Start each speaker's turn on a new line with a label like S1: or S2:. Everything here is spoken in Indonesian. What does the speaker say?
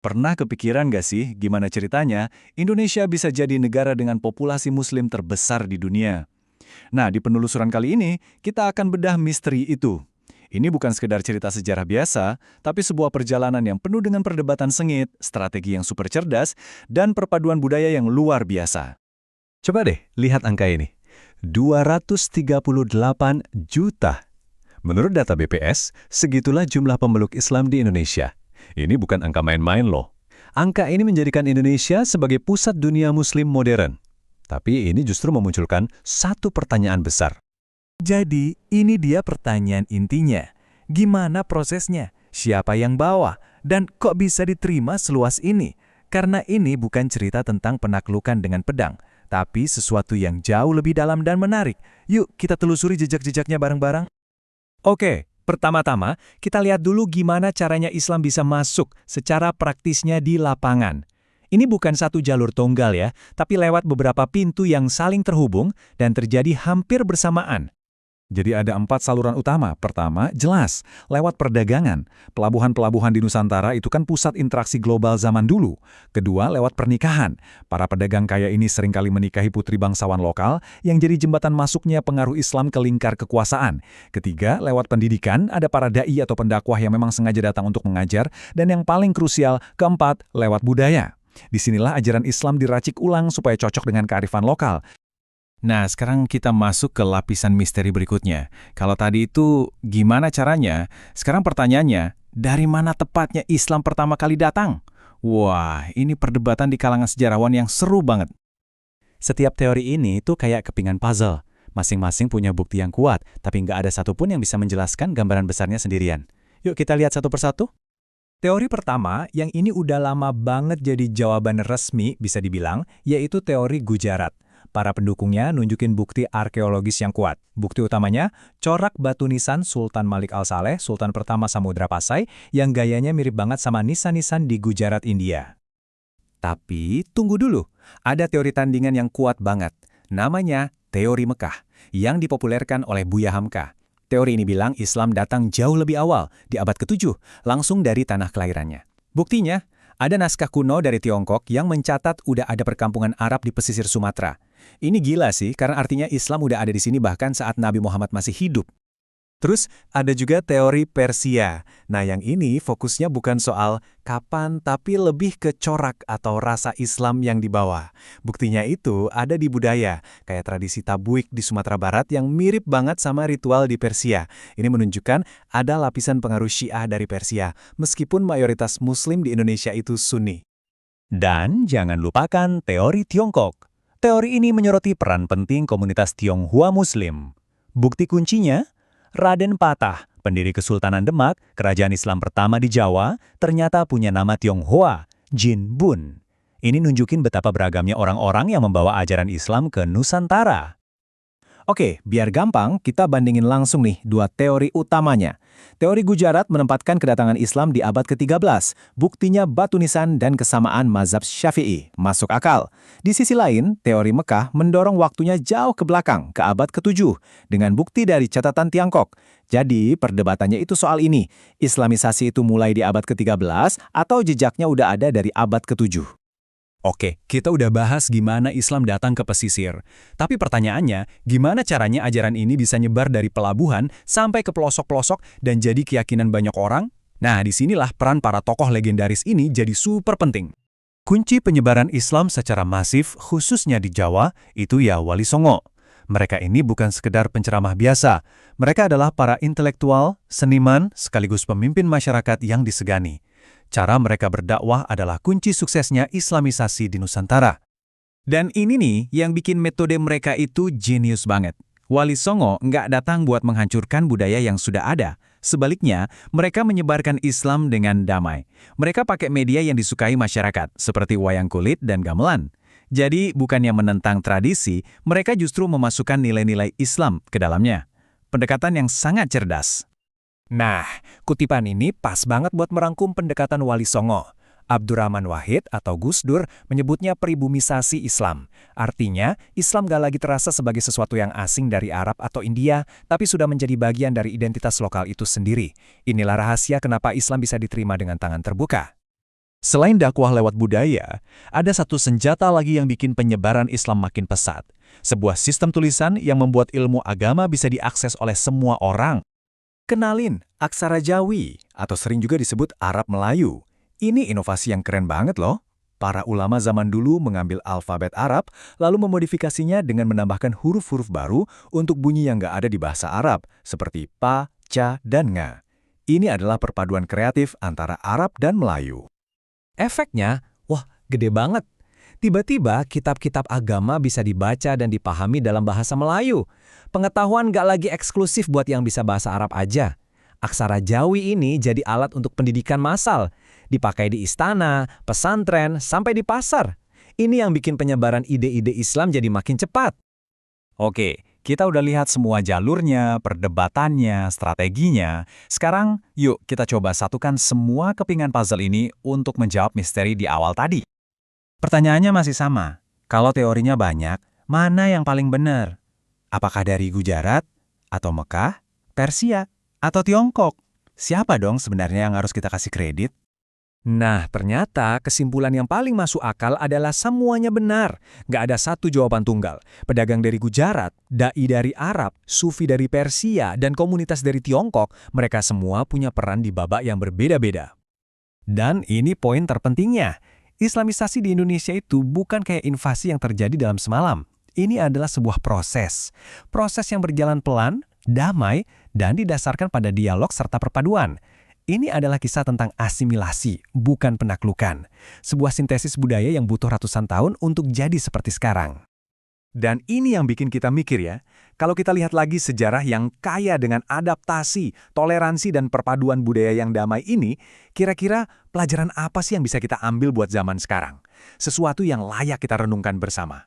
S1: Pernah kepikiran nggak sih gimana ceritanya Indonesia bisa jadi negara dengan populasi muslim terbesar di dunia? Nah, di penelusuran kali ini, kita akan bedah misteri itu. Ini bukan sekedar cerita sejarah biasa, tapi sebuah perjalanan yang penuh dengan perdebatan sengit, strategi yang super cerdas, dan perpaduan budaya yang luar biasa.
S2: Coba deh lihat angka ini. 238 juta. Menurut data BPS, segitulah jumlah pemeluk Islam di Indonesia. Ini bukan angka main-main loh. Angka ini menjadikan Indonesia sebagai pusat dunia muslim modern. Tapi ini justru memunculkan satu pertanyaan besar.
S3: Jadi, ini dia pertanyaan intinya. Gimana prosesnya? Siapa yang bawa? Dan kok bisa diterima seluas ini? Karena ini bukan cerita tentang penaklukan dengan pedang, tapi sesuatu yang jauh lebih dalam dan menarik. Yuk, kita telusuri jejak-jejaknya bareng-barang.
S4: Oke, pertama-tama kita lihat dulu gimana caranya Islam bisa masuk secara praktisnya di lapangan. Ini bukan satu jalur tunggal ya, tapi lewat beberapa pintu yang saling terhubung dan terjadi hampir bersamaan.
S1: Jadi ada 4 saluran utama. Pertama, jelas, lewat perdagangan. Pelabuhan-pelabuhan di Nusantara itu kan pusat interaksi global zaman dulu. Kedua, lewat pernikahan. Para pedagang kaya ini seringkali menikahi putri bangsawan lokal yang jadi jembatan masuknya pengaruh Islam ke lingkar kekuasaan. Ketiga, lewat pendidikan, ada para dai atau pendakwah yang memang sengaja datang untuk mengajar. Dan yang paling krusial, keempat, lewat budaya. Disinilah ajaran Islam diracik ulang supaya cocok dengan kearifan lokal.
S4: Nah, sekarang kita masuk ke lapisan misteri berikutnya. Kalau tadi itu gimana caranya? Sekarang pertanyaannya, dari mana tepatnya Islam pertama kali datang? Wah, ini perdebatan di kalangan sejarawan yang seru banget.
S3: Setiap teori ini tuh kayak kepingan puzzle. Masing-masing punya bukti yang kuat, tapi nggak ada satupun yang bisa menjelaskan gambaran besarnya sendirian. Yuk kita lihat satu persatu. Teori pertama, yang ini udah lama banget jadi jawaban resmi bisa dibilang, yaitu teori Gujarat. Para pendukungnya nunjukin bukti arkeologis yang kuat. Bukti utamanya, corak batu nisan Sultan Malik Al-Saleh, Sultan pertama Samudra Pasai, yang gayanya mirip banget sama nisan-nisan di Gujarat, India. Tapi, tunggu dulu. Ada teori tandingan yang kuat banget. Namanya teori Mekah, yang dipopulerkan oleh Buya Hamka. Teori ini bilang Islam datang jauh lebih awal, di abad ke-7, langsung dari tanah kelahirannya. Buktinya, ada naskah kuno dari Tiongkok yang mencatat udah ada perkampungan Arab di pesisir Sumatera. Ini gila sih, karena artinya Islam udah ada di sini bahkan saat Nabi Muhammad masih hidup. Terus, ada juga teori Persia. Nah, yang ini fokusnya bukan soal kapan, tapi lebih ke corak atau rasa Islam yang dibawa. Buktinya itu ada di budaya, kayak tradisi tabuik di Sumatera Barat yang mirip banget sama ritual di Persia. Ini menunjukkan ada lapisan pengaruh Syiah dari Persia, meskipun mayoritas Muslim di Indonesia itu Sunni.
S2: Dan jangan lupakan teori Tiongkok. Teori ini menyoroti peran penting komunitas Tionghoa Muslim. Bukti kuncinya, Raden Patah, pendiri Kesultanan Demak, kerajaan Islam pertama di Jawa, ternyata punya nama Tionghoa, Jin Bun. Ini nunjukin betapa beragamnya orang-orang yang membawa ajaran Islam ke Nusantara.
S4: Oke, biar gampang, kita bandingin langsung nih dua teori utamanya. Teori Gujarat menempatkan kedatangan Islam di abad ke-13. Buktinya batu nisan dan kesamaan mazhab Syafi'i. Masuk akal. Di sisi lain, teori Mekah mendorong waktunya jauh ke belakang, ke abad ke-7, dengan bukti dari catatan Tiongkok. Jadi, perdebatannya itu soal ini. Islamisasi itu mulai di abad ke-13 atau jejaknya udah ada dari abad ke-7.
S1: Oke, kita udah bahas gimana Islam datang ke pesisir. Tapi pertanyaannya, gimana caranya ajaran ini bisa nyebar dari pelabuhan sampai ke pelosok-pelosok dan jadi keyakinan banyak orang? Nah, disinilah peran para tokoh legendaris ini jadi super penting.
S2: Kunci penyebaran Islam secara masif, khususnya di Jawa, itu ya Wali Songo. Mereka ini bukan sekedar penceramah biasa. Mereka adalah para intelektual, seniman, sekaligus pemimpin masyarakat yang disegani. Cara mereka berdakwah adalah kunci suksesnya Islamisasi di Nusantara.
S4: Dan ini nih yang bikin metode mereka itu jenius banget. Wali Songo nggak datang buat menghancurkan budaya yang sudah ada. Sebaliknya, mereka menyebarkan Islam dengan damai. Mereka pakai media yang disukai masyarakat, seperti wayang kulit dan gamelan. Jadi, bukannya menentang tradisi, mereka justru memasukkan nilai-nilai Islam ke dalamnya. Pendekatan yang sangat cerdas. Nah, kutipan ini pas banget buat merangkum pendekatan Wali Songo. Abdurrahman Wahid atau Gus Dur menyebutnya pribumisasi Islam. Artinya, Islam gak lagi terasa sebagai sesuatu yang asing dari Arab atau India, tapi sudah menjadi bagian dari identitas lokal itu sendiri. Inilah rahasia kenapa Islam bisa diterima dengan tangan terbuka.
S2: Selain dakwah lewat budaya, ada satu senjata lagi yang bikin penyebaran Islam makin pesat. Sebuah sistem tulisan yang membuat ilmu agama bisa diakses oleh semua orang. Kenalin, aksara Jawi, atau sering juga disebut Arab Melayu. Ini inovasi yang keren banget loh. Para ulama zaman dulu mengambil alfabet Arab, lalu memodifikasinya dengan menambahkan huruf-huruf baru untuk bunyi yang nggak ada di bahasa Arab, seperti pa, ca, dan nga. Ini adalah perpaduan kreatif antara Arab dan Melayu.
S3: Efeknya, wah, gede banget. Tiba-tiba kitab-kitab agama bisa dibaca dan dipahami dalam bahasa Melayu. Pengetahuan nggak lagi eksklusif buat yang bisa bahasa Arab aja. Aksara Jawi ini jadi alat untuk pendidikan massal. Dipakai di istana, pesantren, sampai di pasar. Ini yang bikin penyebaran ide-ide Islam jadi makin cepat.
S2: Oke, kita udah lihat semua jalurnya, perdebatannya, strateginya. Sekarang, yuk kita coba satukan semua kepingan puzzle ini untuk menjawab misteri di awal tadi. Pertanyaannya masih sama. Kalau teorinya banyak, mana yang paling benar? Apakah dari Gujarat, atau Mekah, Persia, atau Tiongkok? Siapa dong sebenarnya yang harus kita kasih kredit?
S3: Nah, ternyata kesimpulan yang paling masuk akal adalah semuanya benar. Nggak ada satu jawaban tunggal. Pedagang dari Gujarat, dai dari Arab, sufi dari Persia, dan komunitas dari Tiongkok, mereka semua punya peran di babak yang berbeda-beda. Dan ini poin terpentingnya. Islamisasi di Indonesia itu bukan kayak invasi yang terjadi dalam semalam. Ini adalah sebuah proses. Proses yang berjalan pelan, damai, dan didasarkan pada dialog serta perpaduan. Ini adalah kisah tentang asimilasi, bukan penaklukan. Sebuah sintesis budaya yang butuh ratusan tahun untuk jadi seperti sekarang.
S1: Dan ini yang bikin kita mikir ya, kalau kita lihat lagi sejarah yang kaya dengan adaptasi, toleransi, dan perpaduan budaya yang damai ini, kira-kira pelajaran apa sih yang bisa kita ambil buat zaman sekarang? Sesuatu yang layak kita renungkan bersama.